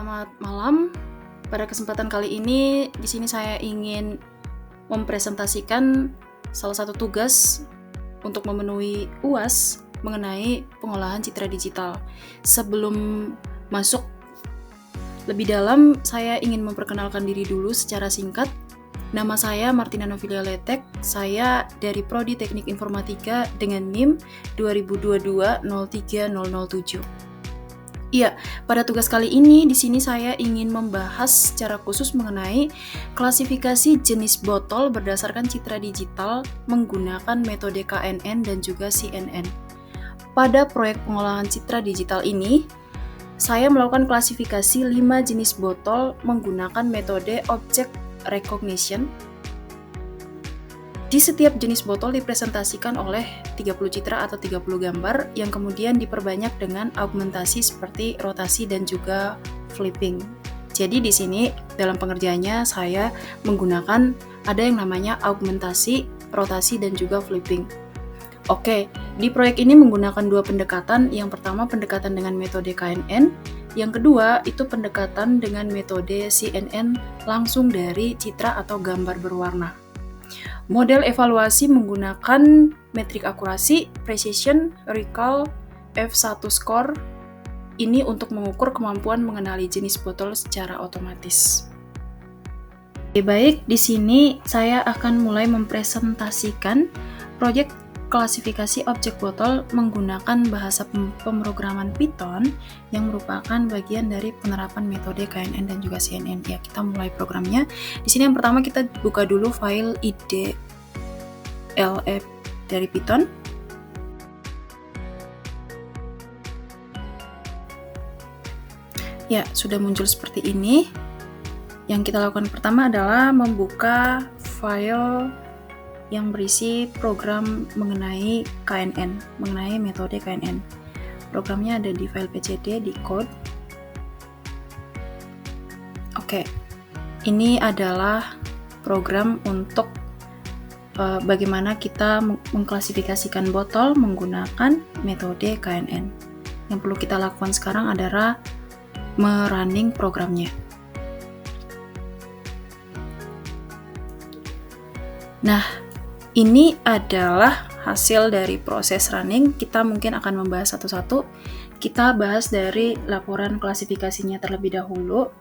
Selamat malam. Pada kesempatan kali ini, di sini saya ingin mempresentasikan salah satu tugas untuk memenuhi UAS mengenai pengolahan citra digital. Sebelum masuk lebih dalam, saya ingin memperkenalkan diri dulu secara singkat. Nama saya Martina Novilia Letek, saya dari Prodi Teknik Informatika dengan NIM 2022-03007. Iya, pada tugas kali ini di sini saya ingin membahas secara khusus mengenai klasifikasi jenis botol berdasarkan citra digital menggunakan metode KNN dan juga CNN. Pada proyek pengolahan citra digital ini, saya melakukan klasifikasi 5 jenis botol menggunakan metode object recognition. Di setiap jenis botol dipresentasikan oleh 30 citra atau 30 gambar yang kemudian diperbanyak dengan augmentasi seperti rotasi dan juga flipping. Jadi di sini dalam pengerjaannya saya menggunakan ada yang namanya augmentasi, rotasi dan juga flipping. Oke, di proyek ini menggunakan dua pendekatan. Yang pertama pendekatan dengan metode KNN, yang kedua itu pendekatan dengan metode CNN langsung dari citra atau gambar berwarna. Model evaluasi menggunakan metrik akurasi, precision, recall, F1 score. Ini untuk mengukur kemampuan mengenali jenis botol secara otomatis. Oke, baik, di sini saya akan mulai mempresentasikan proyek klasifikasi objek botol menggunakan bahasa pemrograman Python yang merupakan bagian dari penerapan metode KNN dan juga CNN. Ya, kita mulai programnya. Di sini yang pertama kita buka dulu file IDLF dari Python. Ya, sudah muncul seperti ini. Yang kita lakukan pertama adalah membuka file yang berisi program mengenai KNN, mengenai metode KNN. Programnya ada di file PCD, di code. Oke, ini adalah program untuk bagaimana kita mengklasifikasikan botol menggunakan metode KNN. Yang perlu kita lakukan sekarang adalah merunning programnya. Nah, ini adalah hasil dari proses running. Kita mungkin akan membahas satu-satu. Kita bahas dari laporan klasifikasinya terlebih dahulu.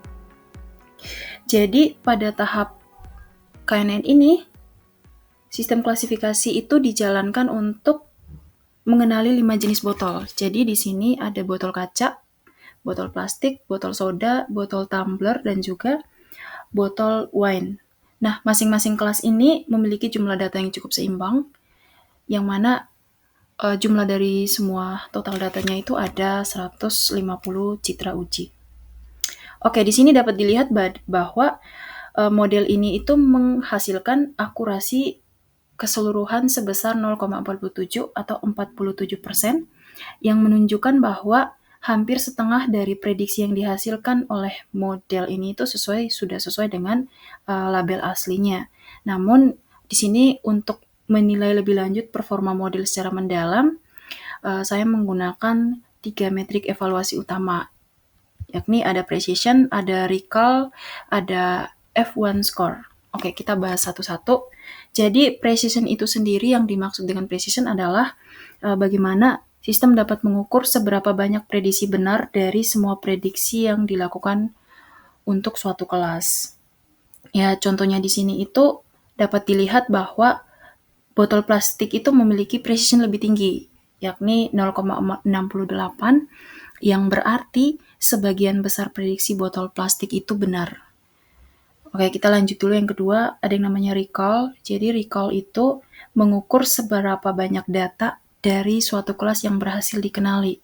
Jadi pada tahap KNN ini, sistem klasifikasi itu dijalankan untuk mengenali 5 jenis botol. Jadi di sini ada botol kaca, botol plastik, botol soda, botol tumbler, dan juga botol wine. Nah, masing-masing kelas ini memiliki jumlah data yang cukup seimbang, yang mana jumlah dari semua total datanya itu ada 150 citra uji. Oke, di sini dapat dilihat bahwa model ini itu menghasilkan akurasi keseluruhan sebesar 0,47 atau 47%, yang menunjukkan bahwa hampir setengah dari prediksi yang dihasilkan oleh model ini itu sudah sesuai dengan label aslinya. Namun di sini untuk menilai lebih lanjut performa model secara mendalam, saya menggunakan 3 metrik evaluasi utama, yakni ada precision, ada recall, ada F1 score. Oke, kita bahas satu-satu. Jadi precision itu sendiri, yang dimaksud dengan precision adalah bagaimana sistem dapat mengukur seberapa banyak prediksi benar dari semua prediksi yang dilakukan untuk suatu kelas. Ya, contohnya di sini itu dapat dilihat bahwa botol plastik itu memiliki precision lebih tinggi, yakni 0,68, yang berarti sebagian besar prediksi botol plastik itu benar. Oke, kita lanjut dulu yang kedua, ada yang namanya recall. Jadi recall itu mengukur seberapa banyak data dari suatu kelas yang berhasil dikenali.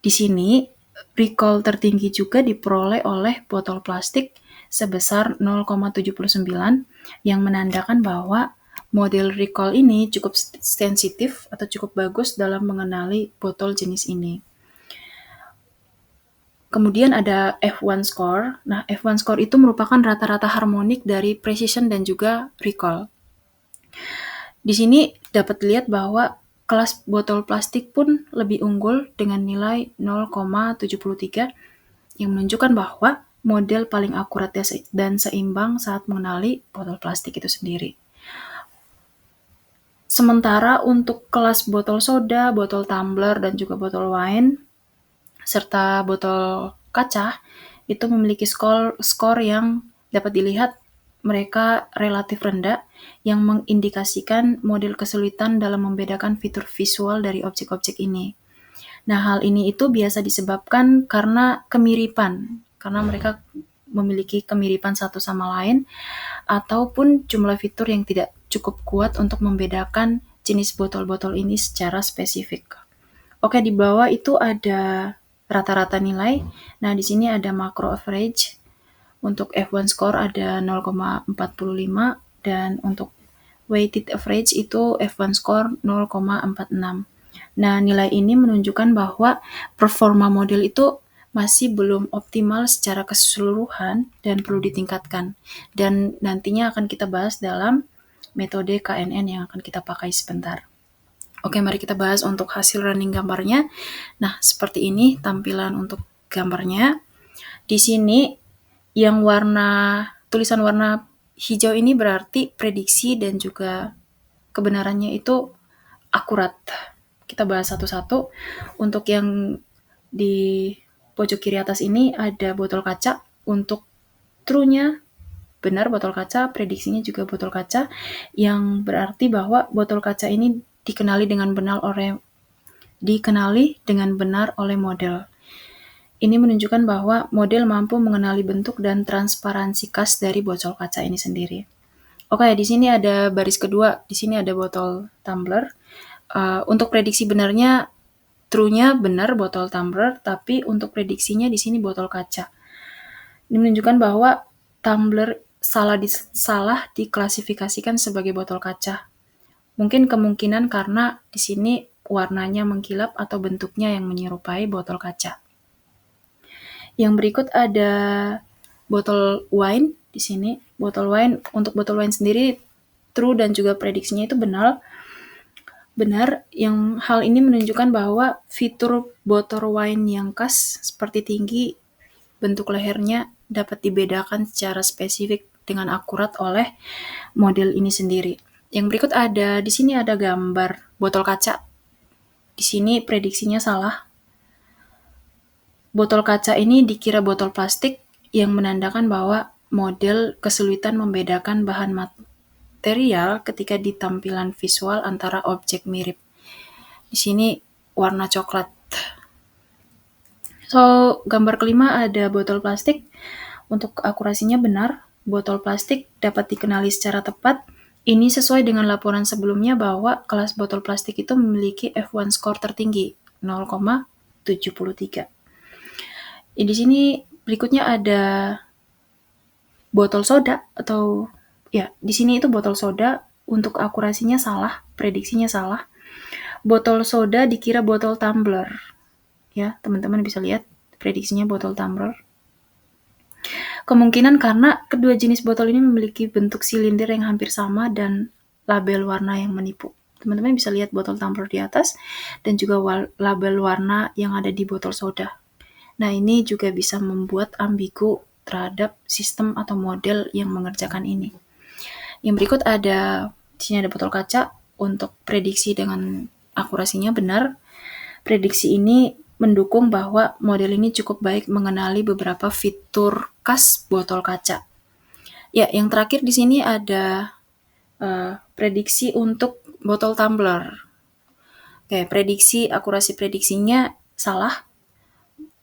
Di sini, recall tertinggi juga diperoleh oleh botol plastik sebesar 0,79, yang menandakan bahwa model recall ini cukup sensitif atau cukup bagus dalam mengenali botol jenis ini. Kemudian ada F1 score. Nah, F1 score itu merupakan rata-rata harmonik dari precision dan juga recall. Di sini dapat dilihat bahwa kelas botol plastik pun lebih unggul dengan nilai 0,73, yang menunjukkan bahwa model paling akurat dan seimbang saat mengenali botol plastik itu sendiri. Sementara untuk kelas botol soda, botol tumbler, dan juga botol wine, serta botol kaca, itu memiliki skor yang dapat dilihat mereka relatif rendah, yang mengindikasikan model kesulitan dalam membedakan fitur visual dari objek-objek ini. Nah, hal ini itu biasa disebabkan karena kemiripan, karena mereka memiliki kemiripan satu sama lain, ataupun jumlah fitur yang tidak cukup kuat untuk membedakan jenis botol-botol ini secara spesifik. Oke, di bawah itu ada rata-rata nilai. Nah, di sini ada macro average. Untuk F1 score ada 0,45 dan untuk weighted average itu F1 score 0,46. Nah, nilai ini menunjukkan bahwa performa model itu masih belum optimal secara keseluruhan dan perlu ditingkatkan. Dan nantinya akan kita bahas dalam metode KNN yang akan kita pakai sebentar. Oke, mari kita bahas untuk hasil running gambarnya. Nah, seperti ini tampilan untuk gambarnya. Di sini yang tulisan warna hijau ini berarti prediksi dan juga kebenarannya itu akurat. Kita bahas satu-satu. Untuk yang di pojok kiri atas ini ada botol kaca. Untuk true-nya benar botol kaca, prediksinya juga botol kaca, yang berarti bahwa botol kaca ini dikenali dengan benar oleh model. Ini menunjukkan bahwa model mampu mengenali bentuk dan transparansi khas dari botol kaca ini sendiri. Oke, di sini ada baris kedua, di sini ada botol tumbler. Untuk prediksi benarnya, true-nya benar botol tumbler, tapi untuk prediksinya di sini botol kaca. Ini menunjukkan bahwa tumbler salah diklasifikasikan sebagai botol kaca. Mungkin kemungkinan karena di sini warnanya mengkilap atau bentuknya yang menyerupai botol kaca. Yang berikut ada botol wine di sini. Botol wine, untuk botol wine sendiri true dan juga prediksinya itu benar. Yang hal ini menunjukkan bahwa fitur botol wine yang khas seperti tinggi, bentuk lehernya dapat dibedakan secara spesifik dengan akurat oleh model ini sendiri. Yang berikut di sini ada gambar botol kaca. Di sini prediksinya salah. Botol kaca ini dikira botol plastik yang menandakan bahwa model kesulitan membedakan bahan material ketika di tampilan visual antara objek mirip. Di sini warna coklat. Gambar kelima ada botol plastik. Untuk akurasinya benar, botol plastik dapat dikenali secara tepat. Ini sesuai dengan laporan sebelumnya bahwa kelas botol plastik itu memiliki F1 score tertinggi, 0,73. Di sini berikutnya ada botol soda di sini itu botol soda. Untuk akurasinya salah, prediksinya salah. Botol soda dikira botol tumbler. Ya, teman-teman bisa lihat prediksinya botol tumbler. Kemungkinan karena kedua jenis botol ini memiliki bentuk silinder yang hampir sama dan label warna yang menipu. Teman-teman bisa lihat botol tumbler di atas dan juga label warna yang ada di botol soda. Nah, ini juga bisa membuat ambigu terhadap sistem atau model yang mengerjakan ini. Yang berikut di sini ada botol kaca. Untuk prediksi dengan akurasinya benar. Prediksi ini mendukung bahwa model ini cukup baik mengenali beberapa fitur khas botol kaca. Ya, yang terakhir di sini ada prediksi untuk botol tumbler. Oke, akurasi prediksinya salah.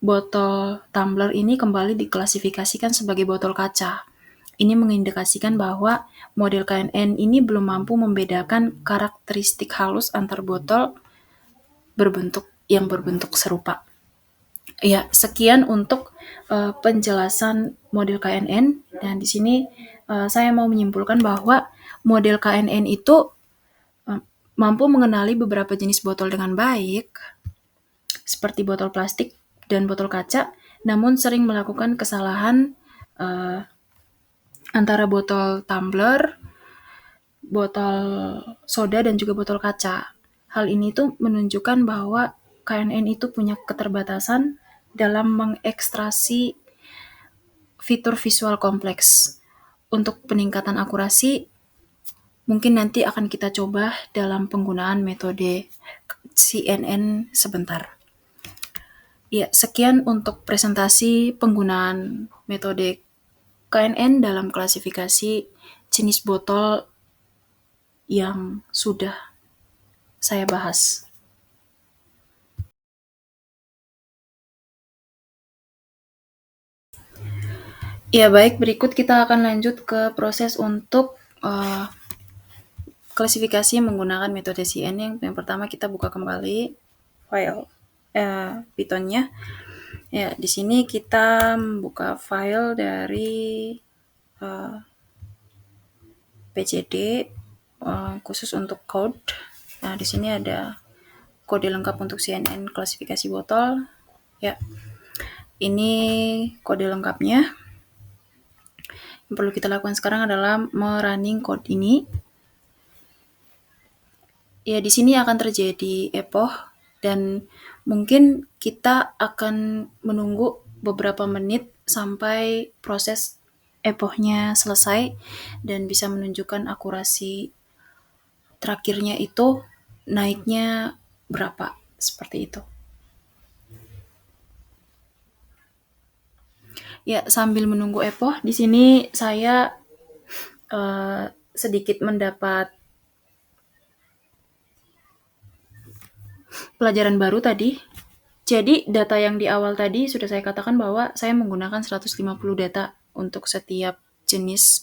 Botol tumbler ini kembali diklasifikasikan sebagai botol kaca. Ini mengindikasikan bahwa model KNN ini belum mampu membedakan karakteristik halus antar botol yang berbentuk serupa. Ya, sekian untuk penjelasan model KNN. Dan di sini saya mau menyimpulkan bahwa model KNN itu mampu mengenali beberapa jenis botol dengan baik, seperti botol plastik dan botol kaca, namun sering melakukan kesalahan antara botol tumbler, botol soda, dan juga botol kaca. Hal ini tuh menunjukkan bahwa KNN itu punya keterbatasan dalam mengekstraksi fitur visual kompleks. Untuk peningkatan akurasi, mungkin nanti akan kita coba dalam penggunaan metode CNN sebentar. Ya, sekian untuk presentasi penggunaan metode KNN dalam klasifikasi jenis botol yang sudah saya bahas. Ya, baik, berikut kita akan lanjut ke proses untuk klasifikasi menggunakan metode CNN. Yang pertama kita buka kembali file Python-nya. Ya, di sini kita membuka file dari PCD khusus untuk code. Nah, di sini ada kode lengkap untuk CNN klasifikasi botol. Ya, ini kode lengkapnya. Yang perlu kita lakukan sekarang adalah merunning code ini. Ya, di sini akan terjadi epoch dan mungkin kita akan menunggu beberapa menit sampai proses epochnya selesai dan bisa menunjukkan akurasi terakhirnya itu naiknya berapa, seperti itu. Ya, sambil menunggu epoch, di sini saya sedikit mendapat pelajaran baru tadi. Jadi data yang di awal tadi sudah saya katakan bahwa saya menggunakan 150 data untuk setiap jenis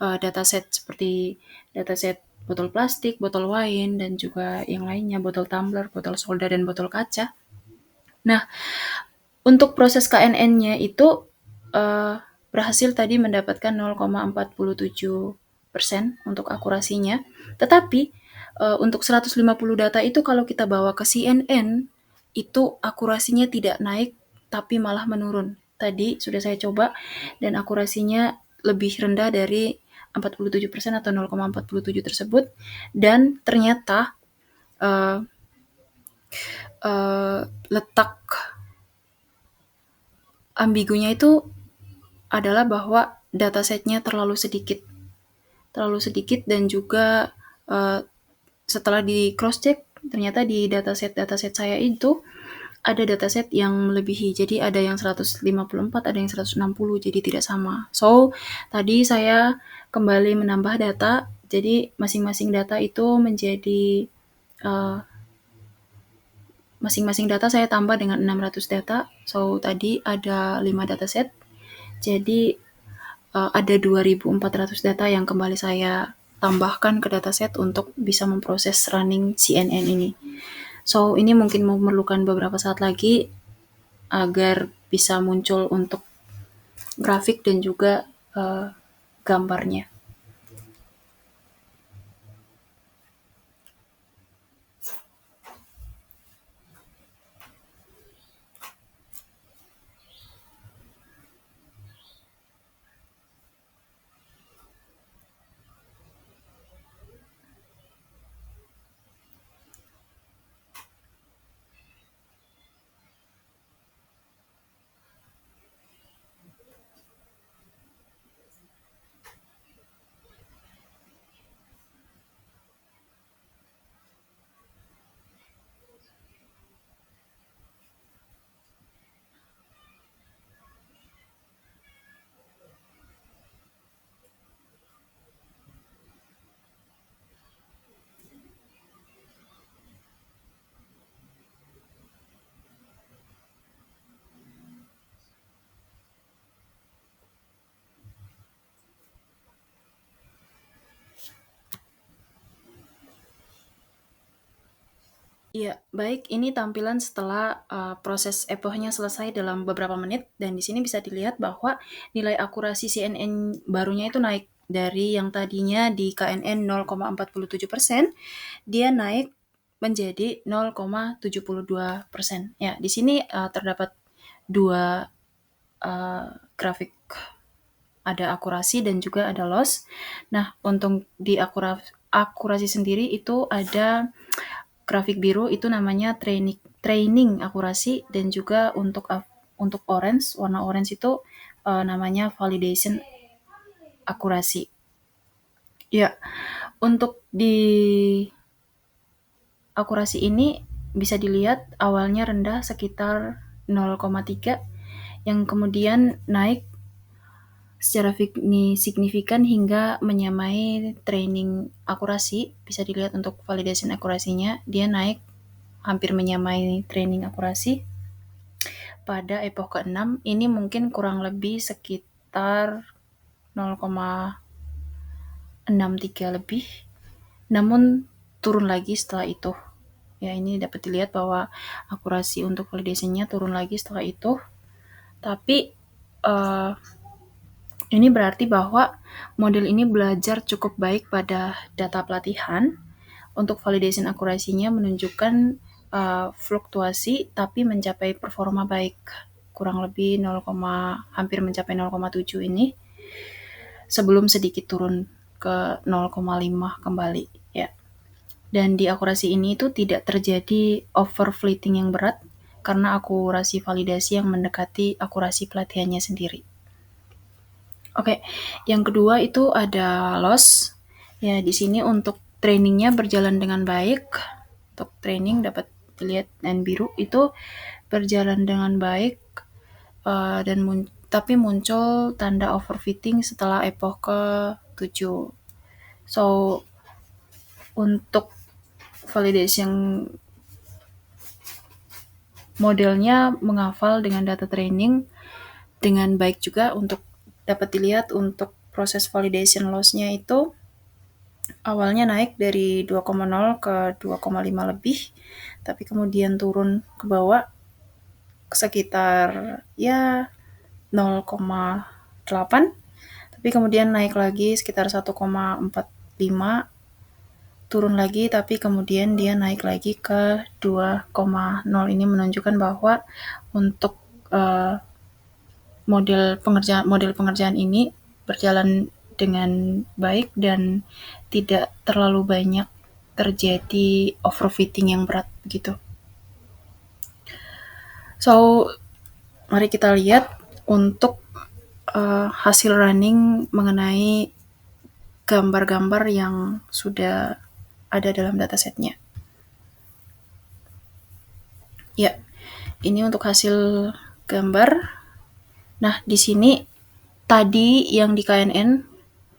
dataset seperti dataset botol plastik, botol wine, dan juga yang lainnya, botol tumbler, botol soda, dan botol kaca. Nah, untuk proses KNN-nya itu berhasil tadi mendapatkan 0,47% untuk akurasinya. Tetapi untuk 150 data itu kalau kita bawa ke CNN, itu akurasinya tidak naik, tapi malah menurun. Tadi sudah saya coba, dan akurasinya lebih rendah dari 47% atau 0,47 tersebut. Dan ternyata letak ambigunya itu adalah bahwa datasetnya terlalu sedikit dan juga setelah di cross check ternyata di dataset saya itu ada dataset yang melebihi, jadi ada yang 154, ada yang 160, jadi tidak sama. So, tadi saya kembali menambah data, jadi masing-masing data itu menjadi masing-masing data saya tambah dengan 600 data. So, tadi ada 5 dataset, jadi ada 2.400 data yang kembali saya tambahkan ke dataset untuk bisa memproses running CNN ini. So, ini mungkin memerlukan beberapa saat lagi agar bisa muncul untuk grafik dan juga gambarnya. Iya, baik. Ini tampilan setelah proses epochnya selesai dalam beberapa menit, dan di sini bisa dilihat bahwa nilai akurasi CNN barunya itu naik dari yang tadinya di KNN 0,47%, dia naik menjadi 0,72%. Ya, di sini terdapat dua grafik, ada akurasi dan juga ada loss. Nah, untuk di akurasi sendiri itu ada grafik biru, itu namanya training akurasi, dan juga untuk untuk orange, warna orange itu namanya validation akurasi. Ya, untuk di akurasi ini bisa dilihat awalnya rendah sekitar 0,3 yang kemudian naik secara signifikan hingga menyamai training akurasi. Bisa dilihat untuk validation akurasinya, dia naik hampir menyamai training akurasi pada epoch ke-6. Ini mungkin kurang lebih sekitar 0,63 lebih, namun turun lagi setelah itu. Ya, ini dapat dilihat bahwa akurasi untuk validation-nya turun lagi setelah itu. Tapi ini berarti bahwa model ini belajar cukup baik pada data pelatihan. Untuk validation akurasinya menunjukkan fluktuasi tapi mencapai performa baik, kurang lebih hampir mencapai 0,7 ini, sebelum sedikit turun ke 0,5 kembali ya. Dan di akurasi ini itu tidak terjadi overfitting yang berat karena akurasi validasi yang mendekati akurasi pelatihannya sendiri. Oke, yang kedua itu ada loss. Ya, di sini untuk trainingnya berjalan dengan baik. Untuk training dapat dilihat dan biru itu berjalan dengan baik, tapi muncul tanda overfitting setelah epoch ke-7. So, untuk validation modelnya menghafal dengan data training dengan baik juga. Untuk dapat dilihat untuk proses validation loss-nya itu awalnya naik dari 2,0 ke 2,5 lebih, tapi kemudian turun ke bawah sekitar ya 0,8, tapi kemudian naik lagi sekitar 1,45, turun lagi, tapi kemudian dia naik lagi ke 2,0. Ini menunjukkan bahwa untuk model pengerjaan ini berjalan dengan baik dan tidak terlalu banyak terjadi overfitting yang berat begitu. So, mari kita lihat untuk hasil running mengenai gambar-gambar yang sudah ada dalam datasetnya. Ya, ini untuk hasil gambar. Nah, di sini tadi yang di KNN,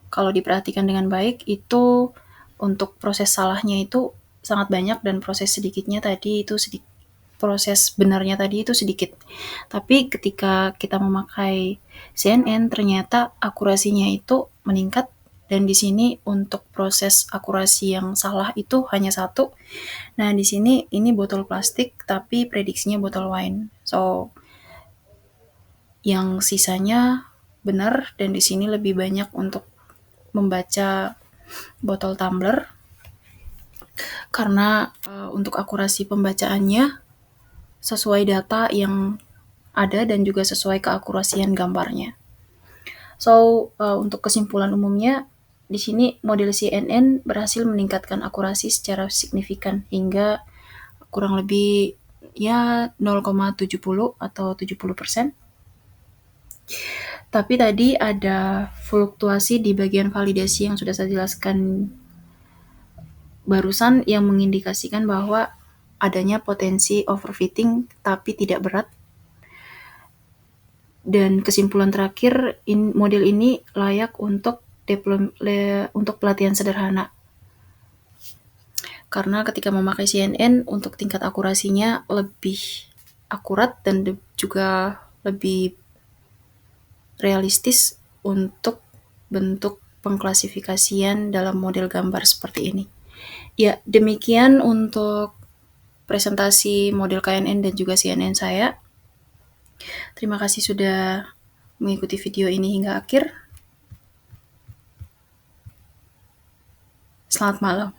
kalau diperhatikan dengan baik, itu untuk proses salahnya itu sangat banyak dan proses sedikitnya tadi itu proses benarnya tadi itu sedikit. Tapi ketika kita memakai CNN, ternyata akurasinya itu meningkat, dan di sini untuk proses akurasi yang salah itu hanya 1. Nah, di sini ini botol plastik tapi prediksinya botol wine. So, yang sisanya benar, dan di sini lebih banyak untuk membaca botol tumbler karena untuk akurasi pembacaannya sesuai data yang ada dan juga sesuai keakurasian gambarnya. So, untuk kesimpulan umumnya di sini model CNN berhasil meningkatkan akurasi secara signifikan hingga kurang lebih ya 0,70 atau 70%. Tapi tadi ada fluktuasi di bagian validasi yang sudah saya jelaskan barusan yang mengindikasikan bahwa adanya potensi overfitting tapi tidak berat. Dan kesimpulan terakhir, model ini layak untuk pelatihan sederhana. Karena ketika memakai CNN untuk tingkat akurasinya lebih akurat dan juga lebih realistis untuk bentuk pengklasifikasian dalam model gambar seperti ini. Ya, demikian untuk presentasi model KNN dan juga CNN saya. Terima kasih sudah mengikuti video ini hingga akhir. Selamat malam.